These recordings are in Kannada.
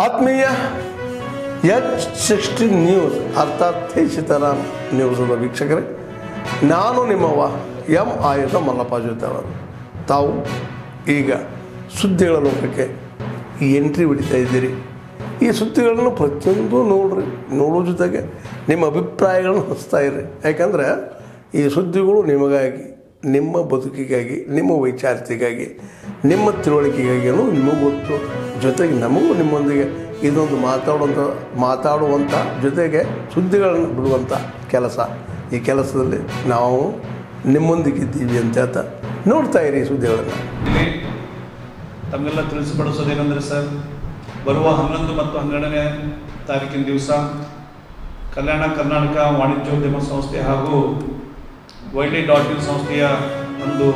ಆತ್ಮೀಯ H60 ನ್ಯೂಸ್ ಅರ್ಥಾತ್ ಸೀತಾರಾಮ್ ನ್ಯೂಸ್ನ ವೀಕ್ಷಕರೇ, ನಾನು ನಿಮ್ಮವ ಎಂ ಆಯುಧ ಮಲ್ಲಪ್ಪ ಜೊತೆ ಅವರು. ತಾವು ಈಗ ಸುದ್ದಿಗಳ ಲೋಕಕ್ಕೆ ಎಂಟ್ರಿ ಹೊಡಿತಾ ಇದ್ದೀರಿ. ಈ ಸುದ್ದಿಗಳನ್ನು ಪ್ರತಿಯೊಂದು ನೋಡೋ ಜೊತೆಗೆ ನಿಮ್ಮ ಅಭಿಪ್ರಾಯಗಳನ್ನು ಹಚ್ತಾ ಇರ್ರಿ. ಯಾಕಂದರೆ ಈ ಸುದ್ದಿಗಳು ನಿಮಗಾಗಿ, ನಿಮ್ಮ ಬದುಕಿಗಾಗಿ, ನಿಮ್ಮ ವೈಚಾರಿಕೆಗಾಗಿ, ನಿಮ್ಮ ತಿಳುವಳಿಕೆಗಾಗಿ ನಿಮಗೂ ಗೊತ್ತು. ಜೊತೆಗೆ ನಮಗೂ ನಿಮ್ಮೊಂದಿಗೆ ಇದೊಂದು ಮಾತಾಡುವಂಥ ಜೊತೆಗೆ ಸುದ್ದಿಗಳನ್ನು ಬಿಡುವಂಥ ಕೆಲಸ. ಈ ಕೆಲಸದಲ್ಲಿ ನಾವು ನಿಮ್ಮೊಂದಿಗಿದ್ದೀವಿ ಅಂತ ಹೇಳ್ತಾ ನೋಡ್ತಾ ಇರಿ ಸುದ್ದಿಗಳನ್ನು. ತಮಗೆಲ್ಲ ತಿಳಿಸಿಪಡಿಸೋದೇನೆಂದರೆ ಸರ್, ಬರುವ 11 ಮತ್ತು 12ನೇ ತಾರೀಕಿನ ದಿವಸ ಕಲ್ಯಾಣ ಕರ್ನಾಟಕ ವಾಣಿಜ್ಯೋದ್ಯಮ ಸಂಸ್ಥೆ ಹಾಗೂ YT.in ಸಂಸ್ಥೆಯ ಒಂದು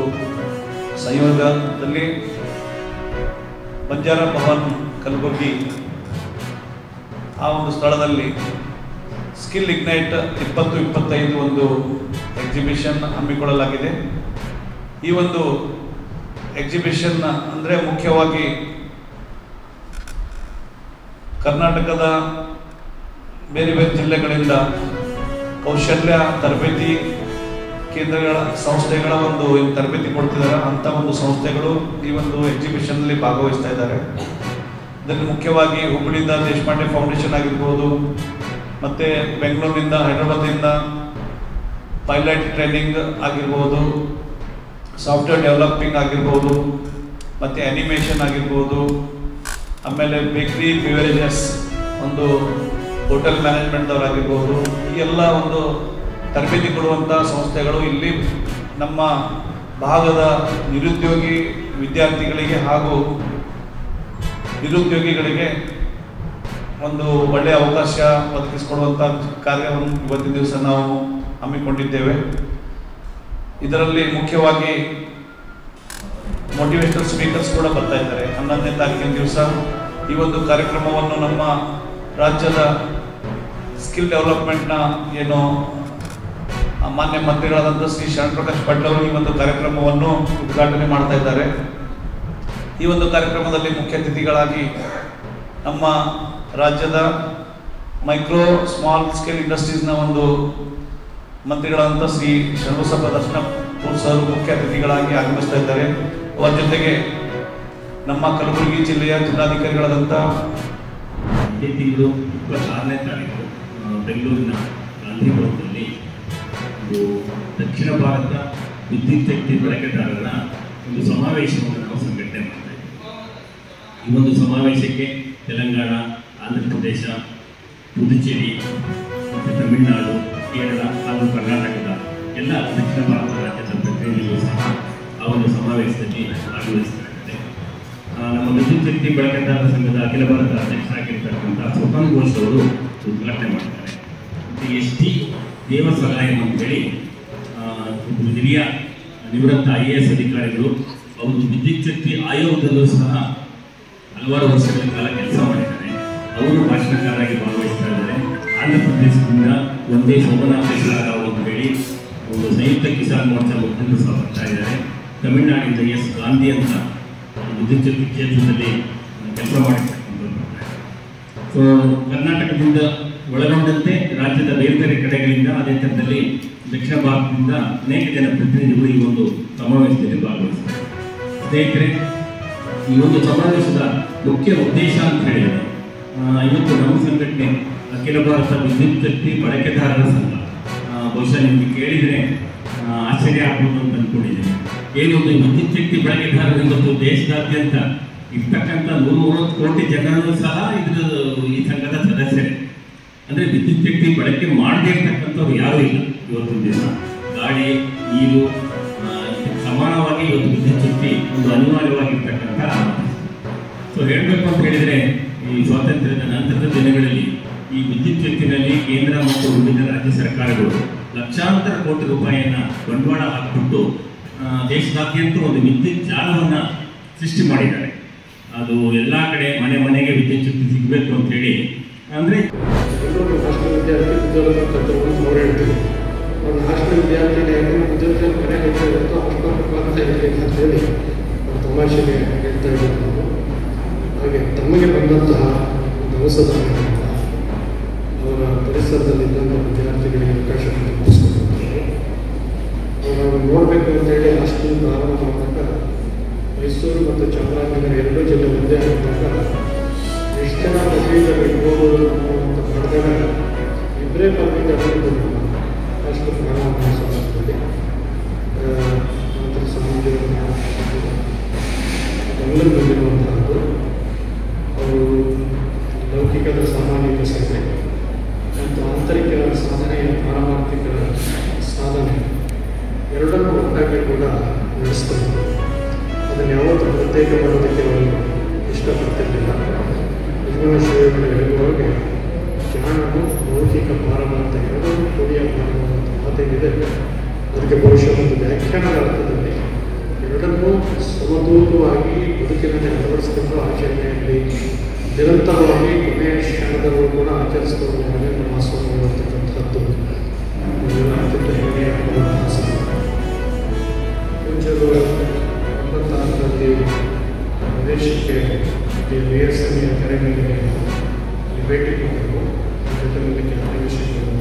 ಸಂಯೋಗದಲ್ಲಿ ಬಂಜಾರ ಭವನ್ ಕಲಬುರ್ಗಿ ಆ ಒಂದು ಸ್ಥಳದಲ್ಲಿ ಸ್ಕಿಲ್ ಇಗ್ನೈಟ್ 2025 ಒಂದು ಎಕ್ಸಿಬಿಷನ್ ಹಮ್ಮಿಕೊಳ್ಳಲಾಗಿದೆ. ಈ ಒಂದು ಎಕ್ಸಿಬಿಷನ್ ಅಂದರೆ ಮುಖ್ಯವಾಗಿ ಕರ್ನಾಟಕದ ಬೇರೆ ಬೇರೆ ಜಿಲ್ಲೆಗಳಿಂದ ಕೌಶಲ್ಯ ತರಬೇತಿ ಕೇಂದ್ರಗಳ ಸಂಸ್ಥೆಗಳ ಒಂದು ತರಬೇತಿ ಕೊಡ್ತಿದ್ದಾರೆ. ಅಂಥ ಒಂದು ಸಂಸ್ಥೆಗಳು ಈ ಒಂದು ಎಕ್ಸಿಬಿಷನ್ನಲ್ಲಿ ಭಾಗವಹಿಸ್ತಾ ಇದ್ದಾರೆ. ಇದರಲ್ಲಿ ಮುಖ್ಯವಾಗಿ ಹುಬ್ಬಳ್ಳಿಯಿಂದ ದೇಶಪಾಂಡೆ ಫೌಂಡೇಶನ್ ಆಗಿರ್ಬೋದು, ಮತ್ತು ಬೆಂಗಳೂರಿನಿಂದ, ಹೈದರಾಬಾದಿಂದ ಪೈಲಟ್ ಟ್ರೈನಿಂಗ್ ಆಗಿರ್ಬೋದು, ಸಾಫ್ಟ್ವೇರ್ ಡೆವಲಪಿಂಗ್ ಆಗಿರ್ಬೋದು, ಮತ್ತು ಆ್ಯನಿಮೇಷನ್ ಆಗಿರ್ಬೋದು, ಆಮೇಲೆ ಬೇಕ್ರಿ ಬಿವರೇಜಸ್, ಒಂದು ಹೋಟೆಲ್ ಮ್ಯಾನೇಜ್ಮೆಂಟ್ದವರಾಗಿರ್ಬೋದು, ಈ ಎಲ್ಲ ಒಂದು ತರಬೇತಿ ಕೊಡುವಂಥ ಸಂಸ್ಥೆಗಳು ಇಲ್ಲಿ ನಮ್ಮ ಭಾಗದ ನಿರುದ್ಯೋಗಿ ವಿದ್ಯಾರ್ಥಿಗಳಿಗೆ ಹಾಗೂ ನಿರುದ್ಯೋಗಿಗಳಿಗೆ ಒಂದು ಒಳ್ಳೆಯ ಅವಕಾಶ ಒದಗಿಸಿಕೊಡುವಂಥ ಕಾರ್ಯವನ್ನು ಇವತ್ತಿನ ದಿವಸ ನಾವು ಹಮ್ಮಿಕೊಂಡಿದ್ದೇವೆ. ಇದರಲ್ಲಿ ಮುಖ್ಯವಾಗಿ ಮೋಟಿವೇಶನಲ್ ಸ್ಪೀಕರ್ಸ್ ಕೂಡ ಬರ್ತಾ ಇದ್ದಾರೆ. 11ನೇ ತಾರೀಕಿನ ದಿವಸ ಈ ಒಂದು ಕಾರ್ಯಕ್ರಮವನ್ನು ನಮ್ಮ ರಾಜ್ಯದ ಸ್ಕಿಲ್ ಡೆವಲಪ್ಮೆಂಟ್ನ ಏನು ಮಾನ್ಯ ಮಂತ್ರಿಗಳಾದಂಥ ಶ್ರೀ ಶರಣ್ ಪ್ರಕಾಶ್ ಪಾಟೀಲ್ ಅವರು ಈ ಒಂದು ಕಾರ್ಯಕ್ರಮವನ್ನು ಉದ್ಘಾಟನೆ ಮಾಡ್ತಾ ಇದ್ದಾರೆ. ಈ ಒಂದು ಕಾರ್ಯಕ್ರಮದಲ್ಲಿ ಮುಖ್ಯ ಅತಿಥಿಗಳಾಗಿ ನಮ್ಮ ರಾಜ್ಯದ ಮೈಕ್ರೋ ಸ್ಮಾಲ್ ಸ್ಕೇಲ್ ಇಂಡಸ್ಟ್ರೀಸ್ನ ಒಂದು ಮಂತ್ರಿಗಳಾದಂಥ ಶ್ರೀ ಶರಣಬಸಪ್ಪ ದರ್ಶನಪುರ್ ಸರ್ ಮುಖ್ಯ ಅತಿಥಿಗಳಾಗಿ ಆಗಮಿಸ್ತಾ ಇದ್ದಾರೆ. ಅವರ ಜೊತೆಗೆ ನಮ್ಮ ಕಲಬುರಗಿ ಜಿಲ್ಲೆಯ ಜಿಲ್ಲಾಧಿಕಾರಿಗಳಾದಂಥ ಈ ತಿಂಗಳು 26ನೇ ತಾರೀಕು ಬೆಂಗಳೂರಿನ ಗಾಂಧಿಭವನದಲ್ಲಿ ದಕ್ಷಿಣ ಭಾರತ ವಿದ್ಯುತ್ ಶಕ್ತಿ ಬಳಕೆದಾರರ ಒಂದು ಸಮಾವೇಶವನ್ನು ನಾವು ಸಂಘಟನೆ ಮಾಡ್ತಾ ಇದ್ದೀವಿ. ಈ ಒಂದು ಸಮಾವೇಶಕ್ಕೆ ತೆಲಂಗಾಣ, ಆಂಧ್ರ ಪ್ರದೇಶ, ಪುದುಚೇರಿ ಮತ್ತು ತಮಿಳುನಾಡು, ಕೇರಳ ಹಾಗೂ ಕರ್ನಾಟಕದ ಎಲ್ಲ ದಕ್ಷಿಣ ಭಾರತ ರಾಜ್ಯದ ಪ್ರತಿನಿಧಿಗಳು ಸಹ ಆ ಒಂದು ಸಮಾವೇಶದಲ್ಲಿ ಭಾಗವಹಿಸಲಾಗಿದೆ. ನಮ್ಮ ವಿದ್ಯುತ್ ಶಕ್ತಿ ಬಳಕೆದಾರರ ಸಂಘದ ಅಖಿಲ ಭಾರತ ಅಧ್ಯಕ್ಷರಾಗಿರ್ತಕ್ಕಂಥ ಸ್ವಪನ್ ಘೋಷ್ ಅವರು ಉದ್ಘಾಟನೆ ಮಾಡ್ತಾರೆ. ಮತ್ತು ST ದೇವಸಹಾಯಂ ಅಂತೇಳಿ ಹಿರಿಯ ನಿವೃತ್ತ IAS ಅಧಿಕಾರಿಗಳು, ಅವರು ವಿದ್ಯುತ್ ಶಕ್ತಿ ಆಯೋಗದಲ್ಲೂ ಸಹ ಹಲವಾರು ವರ್ಷಗಳ ಕಾಲ ಕೆಲಸ ಮಾಡಿದ್ದಾರೆ. ಅವರು ಭಾಷಣಕಾರರಾಗಿ ಭಾಗವಹಿಸ್ತಾ ಇದ್ದಾರೆ. ಆಂಧ್ರ ಪ್ರದೇಶದಿಂದ ಒಂದೇ ಸೋಮನಾಥೇಶ್ವರ ರಾವ್ ಅಂತ ಹೇಳಿ ಒಂದು ಸಂಯುಕ್ತ ಕಿಸಾನ್ ಮೋರ್ಚಾ ಮುಖಂಡರು ಸಹ ಬರ್ತಾ ಇದ್ದಾರೆ. ತಮಿಳುನಾಡಿಂದ S ಗಾಂಧಿ ಅಂತ ವಿದ್ಯುತ್ ಶಕ್ತಿ ಕ್ಷೇತ್ರದಲ್ಲಿ ಕೆಲಸ ಮಾಡಿರ್ತಕ್ಕಂಥವ್ರು ಬರ್ತಾರೆ. ಸೊ ಕರ್ನಾಟಕದಿಂದ ಒಳಗೊಂಡಂತೆ ರಾಜ್ಯದ ಬೇರೆ ಬೇರೆ ಕಡೆಗಳಿಂದ, ಅದೇ ಥರದಲ್ಲಿ ದಕ್ಷಿಣ ಭಾರತದಿಂದ ಅನೇಕ ಜನ ಪ್ರತಿನಿಧಿಗಳು ಈ ಒಂದು ಸಮಾವೇಶದಲ್ಲಿ ಭಾಗವಹಿಸ್ತಾರೆ. ಸ್ನೇಹಿತರೆ, ಈ ಒಂದು ಸಮಾವೇಶದ ಮುಖ್ಯ ಉದ್ದೇಶ ಅಂತ ಹೇಳಿದರೆ, ಇವತ್ತು ನಮ್ಮ ಸಂಘಟನೆ ಅಖಿಲ ಭಾರತ ವಿದ್ಯುತ್ ಶಕ್ತಿ ಬಳಕೆದಾರರ ಸಂಘ. ಬಹುಶಃ ನಿಮಗೆ ಕೇಳಿದರೆ ಆಶ್ಚರ್ಯ ಆಗ್ಬೋದು ಅಂತ ಅಂದ್ಕೊಂಡಿದ್ದೀನಿ. ಏನೊಂದು ವಿದ್ಯುತ್ ಶಕ್ತಿ ಬಳಕೆದಾರರು ಇವತ್ತು ದೇಶದಾದ್ಯಂತ ಇರ್ತಕ್ಕಂಥ 130 ಕೋಟಿ ಜನರು ಸಹ ಈ ಸಂಘದ ಸದಸ್ಯರೇ. ಅಂದರೆ ವಿದ್ಯುತ್ ಶಕ್ತಿ ಬಳಕೆ ಮಾಡದೇ ಇರ್ತಕ್ಕಂಥವ್ರು ಯಾರೂ ಇಲ್ಲ ಇವತ್ತಿನ ದಿನ. ಗಾಳಿ, ನೀರು ಸಮಾನವಾಗಿ ಇವತ್ತು ವಿದ್ಯುತ್ ಶಕ್ತಿ ಒಂದು ಅನಿವಾರ್ಯವಾಗಿರ್ತಕ್ಕಂಥ. ಸೊ ಹೇಳಬೇಕು ಅಂತ ಹೇಳಿದರೆ, ಈ ಸ್ವಾತಂತ್ರ್ಯದ ನಂತರದ ದಿನಗಳಲ್ಲಿ ಈ ವಿದ್ಯುತ್ ಶಕ್ತಿನಲ್ಲಿ ಕೇಂದ್ರ ಮತ್ತು ವಿವಿಧ ರಾಜ್ಯ ಸರ್ಕಾರಗಳು ಲಕ್ಷಾಂತರ ಕೋಟಿ ರೂಪಾಯಿಯನ್ನು ಬಂಡವಾಳ ಹಾಕಿಬಿಟ್ಟು ದೇಶದಾದ್ಯಂತ ಒಂದು ವಿದ್ಯುತ್ ಜಾಲವನ್ನು ಸೃಷ್ಟಿ ಮಾಡಿದ್ದಾರೆ. ಅದು ಎಲ್ಲ ಕಡೆ ಮನೆ ಮನೆಗೆ ವಿದ್ಯುತ್ ಶಕ್ತಿ ಸಿಗಬೇಕು ಅಂತೇಳಿ. ಅಂದರೆ ಹಾಸ್ಟೆಲ್ ವಿದ್ಯಾರ್ಥಿ ಉದ್ಯೋಗ ಕಟ್ಟುವಂತ ಅವ್ರು ಹೇಳ್ತೀವಿ. ಒಂದು ಹಾಸ್ಟೆಲ್ ವಿದ್ಯಾರ್ಥಿ ಉದ್ಯೋಗ ಮನೆಗೆ ಇರುತ್ತೋ ಅಂತ ಹೇಳಿ ತಮಾಷೆಗೆ ಹೇಳ್ತಾ ಇದ್ದಾರೆ. ಹಾಗೆ ತಮಗೆ ಬಂದಂತಹ ಹೊಸದಾಗಿಲ್ಲ. ಅವರ ಪರಿಸರದಲ್ಲಿದ್ದಂಥ ವಿದ್ಯಾರ್ಥಿಗಳಿಗೆ ಅವಕಾಶ ಮಾಡಿಕೊಟ್ಟಿದ್ದಾರೆ. ಅವರು ನೋಡಬೇಕು ಅಂತೇಳಿ ಹಾಸ್ಟೆಲ್ ಪ್ರಾರಂಭ ಮಾಡಿದಾಗ ಮೈಸೂರು ಮತ್ತು ಚಾಮರಾಜನಗರ ಎರಡೂ ಜಿಲ್ಲೆ ಒಂದೇ ಆಗಿದ್ದಾಗ ಎಷ್ಟು ಜನ ಪದವೀಧರರು ಇರ್ಬೋದು ಅಂತ ಮಾಡಿದಾಗ ಇಬ್ಬರೇ ಪದವೀಧರರು ಹಾಸ್ಟೆಲ್ ಪ್ರಾರಂಭ ಸಂದರ್ಭದಲ್ಲಿ ನಂತರ ಸಮಾಜವನ್ನು ಬೆಂಗಳೂರಿನಲ್ಲಿರುವಂತಹದ್ದು. ಅವರು ಲೌಕಿಕದ ಸಾಮಾಜಿಕ ಸೇವೆ ಮತ್ತು ಆಂತರಿಕ ಸಾಧನೆಯ ಪಾರಮಾರ್ಥಿಕ ಸಾಧನೆ ಎರಡನ್ನೂ ಒಟ್ಟಾಗಿ ಕೂಡ ನಡೆಸ್ತಾರೆ. ಅದನ್ನು ಯಾವತ್ತೂ ಪ್ರತ್ಯೇಕ ಮಾಡೋದಕ್ಕೆ ಅವರು ಇಷ್ಟಪಡ್ತಿರಲಿಲ್ಲ. ಯಜಮಾನ ಶ್ರೀಗಳು ಹೇಳುವಾಗೆ ಜ್ಞಾನವು ಲೌಕಿಕ ಪಾರಮಾರ್ಥ ಎರಡನ್ನೂ ಕೂಡಿಯ ಮಾಡುವಂಥ ಮಾತೇನಿದೆ. ಅದಕ್ಕೆ ಬಹುಶಃ ಒಂದು ವ್ಯಾಖ್ಯಾನದ ಅರ್ಥದಲ್ಲಿ ಎರಡನ್ನೂ ಸಮತೂಕವಾಗಿ ಬದುಕಿನಲ್ಲಿ ಅಳವಡಿಸಿಕೊಂಡು ಆಚರಣೆಯಲ್ಲಿ ನಿರಂತರವಾಗಿ ಕೊನೆಯ ಕ್ಷಣದಲ್ಲೂ ಕೂಡ ಆಚರಿಸಿಕೊಂಡು ಮನೆಯನ್ನು ಮಾಸವನ್ನು ಮಾಡುವಂಥದ್ದು ಅತ್ಯಂತ ಹೆಮ್ಮೆಯಾಗುವಂತಹ ಸಂಗತಿ. ಮುಂಚೆದು 96ರಲ್ಲಿ ವಿದೇಶಕ್ಕೆ BSME ಅಕಾಡೆಮಿಗೆ ಭೇಟಿ ಕೊಟ್ಟರು. ಜೊತೆಯಲ್ಲಿ ಕೆಲವು ವಿಷಯಗಳು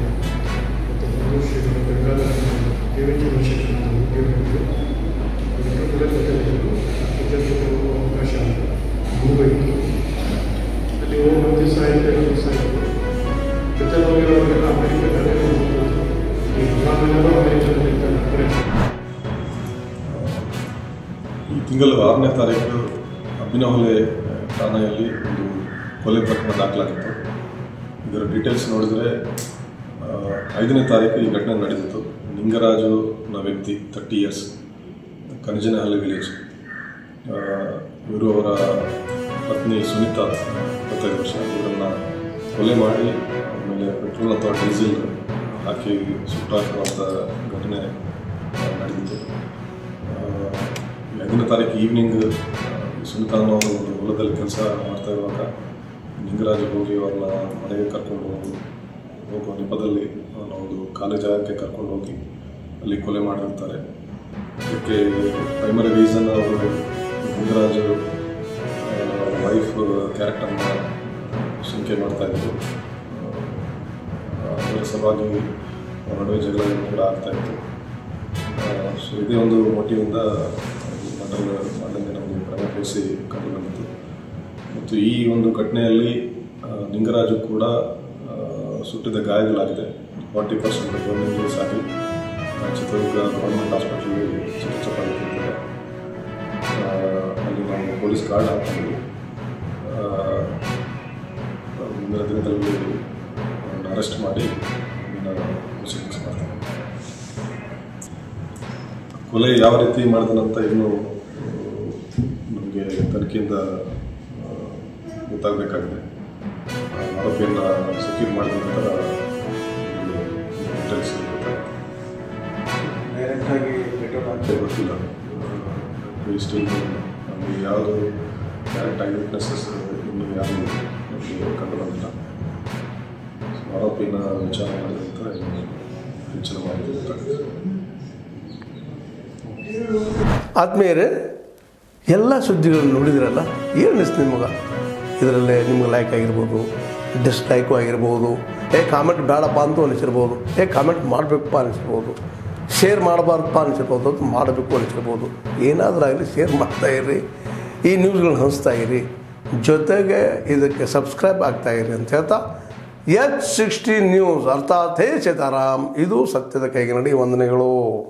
ಮತ್ತು ಮನುಷ್ಯಗಳು ಬೇಕಾದ ವಿವಿಧ ವಿಷಯಗಳನ್ನು ಉಪಯೋಗಿಸಿದರು. ಎಲ್ಲರೂ ಕೂಡ ಜೊತೆಲಿದ್ದರು. ಅವಕಾಶ ಮುಗಿಯಿತು. ಅಲ್ಲಿ ಹೋಗಿ ದಿವಸ ಆಯಿತು ಜೊತೆ ಹೋಗಿರೋರಿಗೆಲ್ಲ ಅಮೆರಿಕದಲ್ಲೇ ಹೋಗ್ಬೋದು. ಈ ಎಲ್ಲರೂ ಅಮೆರಿಕದಲ್ಲಿದ್ದಾರೆ. ಈ ತಿಂಗಳು 6ನೇ ತಾರೀಕು ಅಬ್ಬಿನಹೊಳೆ ಠಾಣೆಯಲ್ಲಿ ಒಂದು ಕೊಲೆ ಪ್ರಕರಣ ದಾಖಲಾಗಿತ್ತು. ಇದರ ಡೀಟೇಲ್ಸ್ ನೋಡಿದರೆ 5ನೇ ತಾರೀಕು ಈ ಘಟನೆ ನಡೆದಿತ್ತು. ನಿಂಗರಾಜು ಅನ್ನೋ ವ್ಯಕ್ತಿ 30 ಇಯರ್ಸ್, ಕನಜನಹಳ್ಳಿ ವಿಲೇಜ್. ಇವರು ಅವರ ಪತ್ನಿ ಸುನೀತಾ 25 ವರ್ಷ. ಇವರನ್ನು ಕೊಲೆ ಮಾಡಿ ಆಮೇಲೆ ಪೆಟ್ರೋಲ್ ಅಥವಾ ಡೀಸೆಲ್ ಹಾಕಿ ಸುಟ್ಟಾಕುವಂಥ ಘಟನೆ ನಡೆದಿತ್ತು. 5ನೇ ತಾರೀಕು ಈವ್ನಿಂಗ್ ಸುನೀತಾ ಅನ್ನೋರು ಒಂದು ಹೊಲದಲ್ಲಿ ಕೆಲಸ ಮಾಡ್ತಾ ಇರುವಾಗ ನಿಂಗರಾಜು ಹೋಗಿ ಅವ್ರನ್ನ ಮನೆಗೆ ಕರ್ಕೊಂಡು ಹೋಗುವ ನೆಪದಲ್ಲಿ ಒಂದು ಖಾಲಿ ಜಾಗಕ್ಕೆ ಕರ್ಕೊಂಡು ಹೋಗಿ ಅಲ್ಲಿ ಕೊಲೆ ಮಾಡಿರ್ತಾರೆ. ಇದಕ್ಕೆ ಪ್ರೈಮರಿ ರೀಸನ್ ಅವರು ನಿಂಗರಾಜು ವೈಫ್ ಕ್ಯಾರೆಕ್ಟರ್ನ ಶಂಕೆ ಮಾಡ್ತಾಯಿದ್ರು. ಅದರ ಸಲುವಾಗಿ ನಡುವೆ ಜಗಳ ಕೂಡ ಆಗ್ತಾಯಿತ್ತು. ಸೊ ಇದೇ ಒಂದು ಮೋಟಿವಿಂದ ಮಾಡಿದಂಗೆ ನಮಗೆ ಪ್ರಮುಖಿಸಿ ಕಂಡು ಬಂದಿತ್ತು. ಮತ್ತು ಈ ಒಂದು ಘಟನೆಯಲ್ಲಿ ನಿಂಗರಾಜು ಕೂಡ ಸುಟ್ಟಿದ ಗಾಯಗಳಾಗಿದೆ. 40% ಗೌರ್ಮೆಂಟ್ ಇಂಜರೀಸ್ ಆಗಿ ಚಿತ್ರದುರ್ಗ ಗೌರ್ಮೆಂಟ್ ಹಾಸ್ಪಿಟಲ್ಗೆ ಚಿಕಿತ್ಸೆ ಪಡೆಯುತ್ತಿದ್ದಾರೆ. ಅಲ್ಲಿ ನಾವು ಪೊಲೀಸ್ ಗಾರ್ಡ್ ಹಾಕಿದ್ವಿ. ಮುಂದಿನ ದಿನದಲ್ಲಿ ಅರೆಸ್ಟ್ ಮಾಡಿ ಪ್ರೊಸೀಡಿಂಗ್ಸ್ ಮಾಡ್ತಾರೆ. ಕೊಲೆ ಯಾವ ರೀತಿ ಮಾಡಿದನಂತ ಇನ್ನೂ ನಮಗೆ ತನಿಖೆಯಿಂದ ಗೊತ್ತಾಗಬೇಕಾಗಿದೆ. ಆರೋಪಿಯನ್ನು ಸೆಕ್ಯೂರ್ ಮಾಡಿದ ನಂತರ ಡೀಟೇಲ್ಸ್ ಗೊತ್ತಿಲ್ಲ. ಸ್ಟಿಲ್ ನಮಗೆ ಯಾವುದು ಡೈರೆಕ್ಟ್ ಐ ವಿಟ್ನೆಸಸ್ ಇನ್ನೂ ಯಾರು ನಮಗೆ ಕಂಡು ಬಂದಿಲ್ಲ. ಆರೋಪಿನ ವಿಚಾರ ಮಾಡಿದ ನಂತರ ಹೆಚ್ಚಿನ ಮಾಹಿತಿ ಗೊತ್ತಾಗುತ್ತೆ. ಆತ್ಮೀಯರೇ, ಎಲ್ಲ ಸುದ್ದಿಗಳನ್ನು ನೋಡಿದ್ರಲ್ಲ, ಏನು ಅನಿಸ್ತು ನಿಮಗೆ? ಇದರಲ್ಲೇ ನಿಮ್ಗೆ ಲೈಕ್ ಆಗಿರ್ಬೋದು, ಡಿಸ್ಲೈಕು ಆಗಿರ್ಬೋದು, ಕಾಮೆಂಟ್ ಬೇಡಪ್ಪ ಅಂತೂ ಅನಿಸಿರ್ಬೋದು, ಕಾಮೆಂಟ್ ಮಾಡಬೇಕಪ್ಪ ಅನಿಸಿರ್ಬೋದು, ಶೇರ್ ಮಾಡಬಾರ್ದಪ್ಪ ಅನಿಸಿರ್ಬೋದು, ಅದು ಮಾಡಬೇಕು ಅನಿಸಿರ್ಬೋದು. ಏನಾದರೂ ಆಗಲಿ ಶೇರ್ ಮಾಡ್ತಾಯಿರಿ, ಈ ನ್ಯೂಸ್ಗಳನ್ನ ಹಂಚ್ತಾಯಿರಿ, ಜೊತೆಗೆ ಇದಕ್ಕೆ ಸಬ್ಸ್ಕ್ರೈಬ್ ಆಗ್ತಾಯಿರಿ ಅಂತ ಹೇಳ್ತಾ H16 ನ್ಯೂಸ್ ಅರ್ಥಾತ್ ಹೇ ಸೀತಾರಾಮ್, ಇದು ಸತ್ಯದ ಕೈಗೆ ನಡಿ. ವಂದನೆಗಳು.